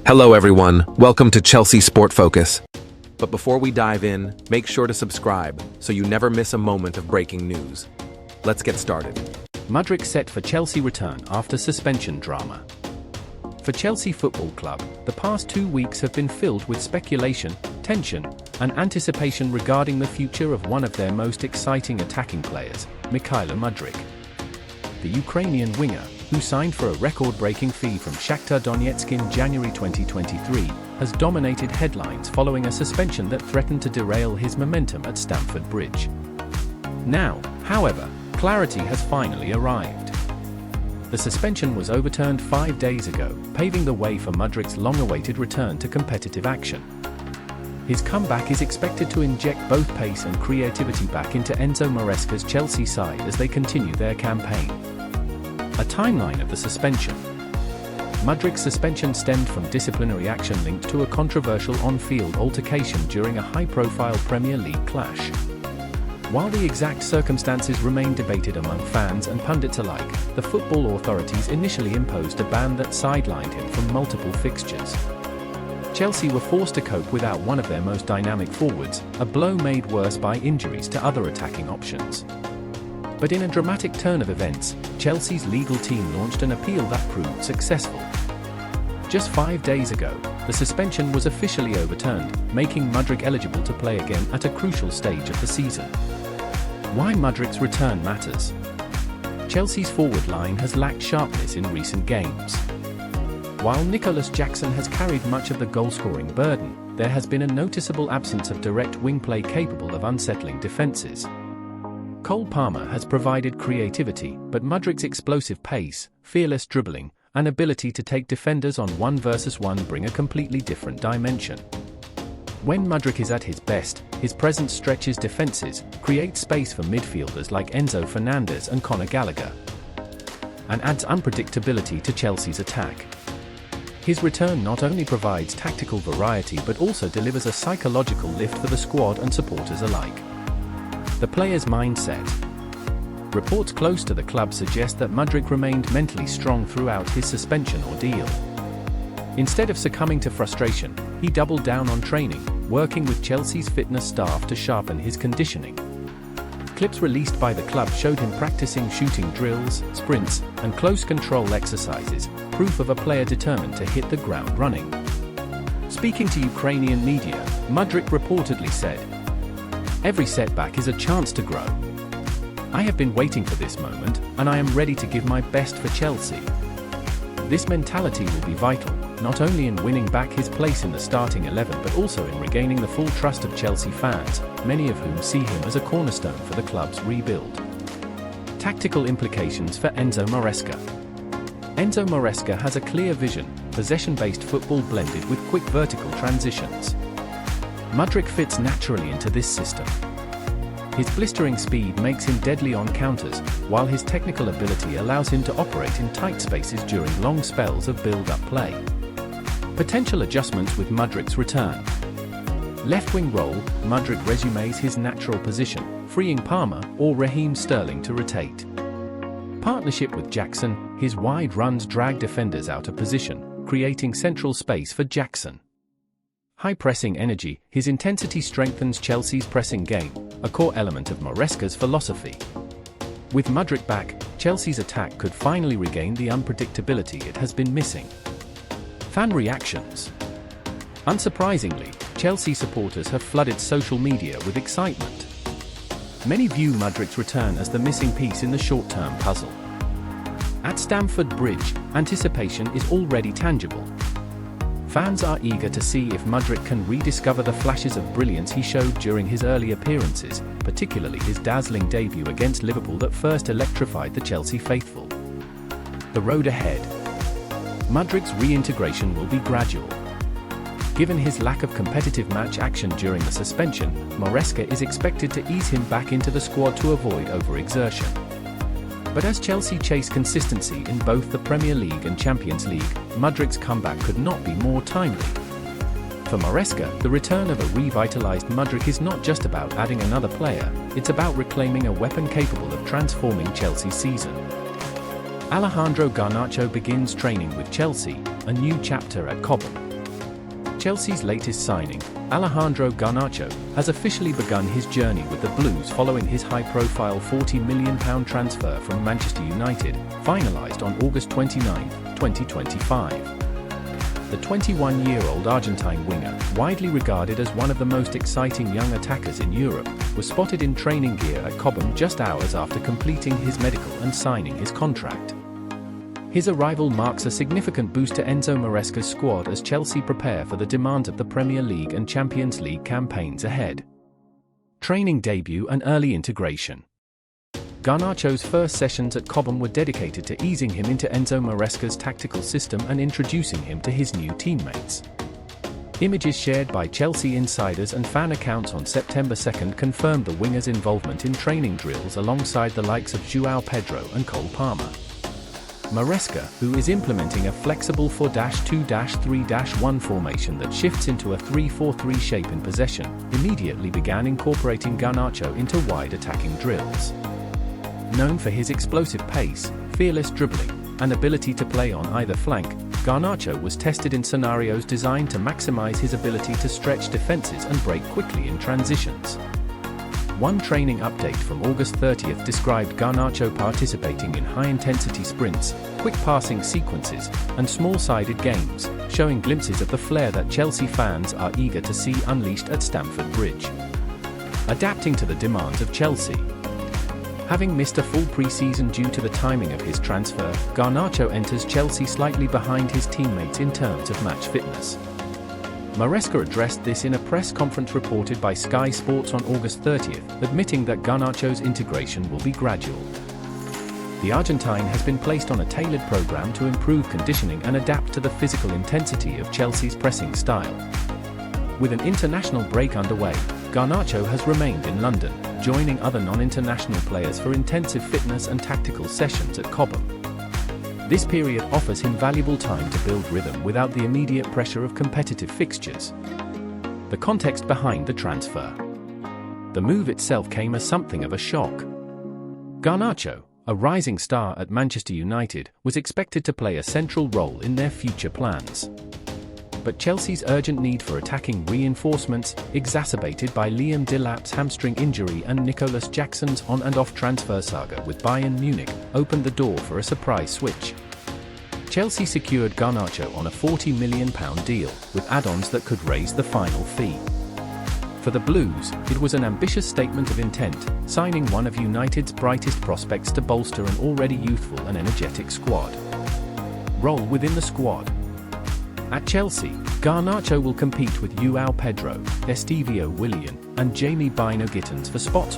Hello everyone, welcome to Chelsea Sport Focus. But before we dive in, make sure to subscribe so you never miss a moment of breaking news. Let's get started. Mudryk set for Chelsea return after suspension drama. For Chelsea Football Club, the past 2 weeks have been filled with speculation, tension, and anticipation regarding the future of one of their most exciting attacking players, Mykhailo Mudryk. The Ukrainian winger, who signed for a record-breaking fee from Shakhtar Donetsk in January 2023, has dominated headlines following a suspension that threatened to derail his momentum at Stamford Bridge. Now, however, clarity has finally arrived. The suspension was overturned 5 days ago, paving the way for Mudryk's long-awaited return to competitive action. His comeback is expected to inject both pace and creativity back into Enzo Maresca's Chelsea side as they continue their campaign. A timeline of the suspension. Mudryk's suspension stemmed from disciplinary action linked to a controversial on-field altercation during a high-profile Premier League clash. While the exact circumstances remain debated among fans and pundits alike, the football authorities initially imposed a ban that sidelined him from multiple fixtures. Chelsea were forced to cope without one of their most dynamic forwards, a blow made worse by injuries to other attacking options. But in a dramatic turn of events, Chelsea's legal team launched an appeal that proved successful. Just 5 days ago, the suspension was officially overturned, making Mudryk eligible to play again at a crucial stage of the season. Why Mudryk's return matters. Chelsea's forward line has lacked sharpness in recent games. While Nicolas Jackson has carried much of the goal-scoring burden, there has been a noticeable absence of direct wing play capable of unsettling defenses. Cole Palmer has provided creativity, but Mudryk's explosive pace, fearless dribbling, and ability to take defenders on 1 versus 1 bring a completely different dimension. When Mudryk is at his best, his presence stretches defenses, creates space for midfielders like Enzo Fernandez and Conor Gallagher, and adds unpredictability to Chelsea's attack. His return not only provides tactical variety but also delivers a psychological lift for the squad and supporters alike. The player's mindset. Reports close to the club suggest that Mudryk remained mentally strong throughout his suspension ordeal. Instead of succumbing to frustration, he doubled down on training, working with Chelsea's fitness staff to sharpen his conditioning. Clips released by the club showed him practicing shooting drills, sprints, and close control exercises, proof of a player determined to hit the ground running. Speaking to Ukrainian media, Mudryk reportedly said, "Every setback is a chance to grow. I have been waiting for this moment, and I am ready to give my best for Chelsea." This mentality will be vital, not only in winning back his place in the starting 11 but also in regaining the full trust of Chelsea fans, many of whom see him as a cornerstone for the club's rebuild. Tactical implications for Enzo Maresca. Enzo Maresca has a clear vision, possession-based football blended with quick vertical transitions. Mudryk fits naturally into this system. His blistering speed makes him deadly on counters, while his technical ability allows him to operate in tight spaces during long spells of build-up play. Potential adjustments with Mudryk's return. Left-wing role, Mudryk resumes his natural position, freeing Palmer or Raheem Sterling to rotate. Partnership with Jackson, his wide runs drag defenders out of position, creating central space for Jackson. High-pressing energy, his intensity strengthens Chelsea's pressing game, a core element of Maresca's philosophy. With Mudryk back, Chelsea's attack could finally regain the unpredictability it has been missing. Fan reactions. Unsurprisingly, Chelsea supporters have flooded social media with excitement. Many view Mudryk's return as the missing piece in the short-term puzzle. At Stamford Bridge, anticipation is already tangible. Fans are eager to see if Mudryk can rediscover the flashes of brilliance he showed during his early appearances, particularly his dazzling debut against Liverpool that first electrified the Chelsea faithful. The road ahead. Mudryk's reintegration will be gradual. Given his lack of competitive match action during the suspension, Maresca is expected to ease him back into the squad to avoid overexertion. But as Chelsea chase consistency in both the Premier League and Champions League, Mudryk's comeback could not be more timely. For Maresca, the return of a revitalized Mudryk is not just about adding another player, it's about reclaiming a weapon capable of transforming Chelsea's season. Alejandro Garnacho begins training with Chelsea, a new chapter at Cobham. Chelsea's latest signing, Alejandro Garnacho, has officially begun his journey with the Blues following his high-profile £40 million transfer from Manchester United, finalised on August 29, 2025. The 21-year-old Argentine winger, widely regarded as one of the most exciting young attackers in Europe, was spotted in training gear at Cobham just hours after completing his medical and signing his contract. His arrival marks a significant boost to Enzo Maresca's squad as Chelsea prepare for the demands of the Premier League and Champions League campaigns ahead. Training debut and early integration. Garnacho's first sessions at Cobham were dedicated to easing him into Enzo Maresca's tactical system and introducing him to his new teammates. Images shared by Chelsea insiders and fan accounts on September 2 confirmed the winger's involvement in training drills alongside the likes of João Pedro and Cole Palmer. Maresca, who is implementing a flexible 4-2-3-1 formation that shifts into a 3-4-3 shape in possession, immediately began incorporating Garnacho into wide attacking drills. Known for his explosive pace, fearless dribbling, and ability to play on either flank, Garnacho was tested in scenarios designed to maximize his ability to stretch defenses and break quickly in transitions. One training update from August 30 described Garnacho participating in high-intensity sprints, quick passing sequences, and small-sided games, showing glimpses of the flair that Chelsea fans are eager to see unleashed at Stamford Bridge. Adapting to the demands of Chelsea. Having missed a full pre-season due to the timing of his transfer, Garnacho enters Chelsea slightly behind his teammates in terms of match fitness. Maresca addressed this in a press conference reported by Sky Sports on August 30, admitting that Garnacho's integration will be gradual. The Argentine has been placed on a tailored program to improve conditioning and adapt to the physical intensity of Chelsea's pressing style. With an international break underway, Garnacho has remained in London, joining other non-international players for intensive fitness and tactical sessions at Cobham. This period offers him valuable time to build rhythm without the immediate pressure of competitive fixtures. The context behind the transfer. The move itself came as something of a shock. Garnacho, a rising star at Manchester United, was expected to play a central role in their future plans. But Chelsea's urgent need for attacking reinforcements, exacerbated by Liam Delap's hamstring injury and Nicolas Jackson's on and off transfer saga with Bayern Munich, opened the door for a surprise switch. Chelsea secured Garnacho on a £40 million deal, with add-ons that could raise the final fee. For the Blues, it was an ambitious statement of intent, signing one of United's brightest prospects to bolster an already youthful and energetic squad. Role within the squad. At Chelsea, Garnacho will compete with João Pedro, Estevao Willian, and Jamie Bino Gittins for spots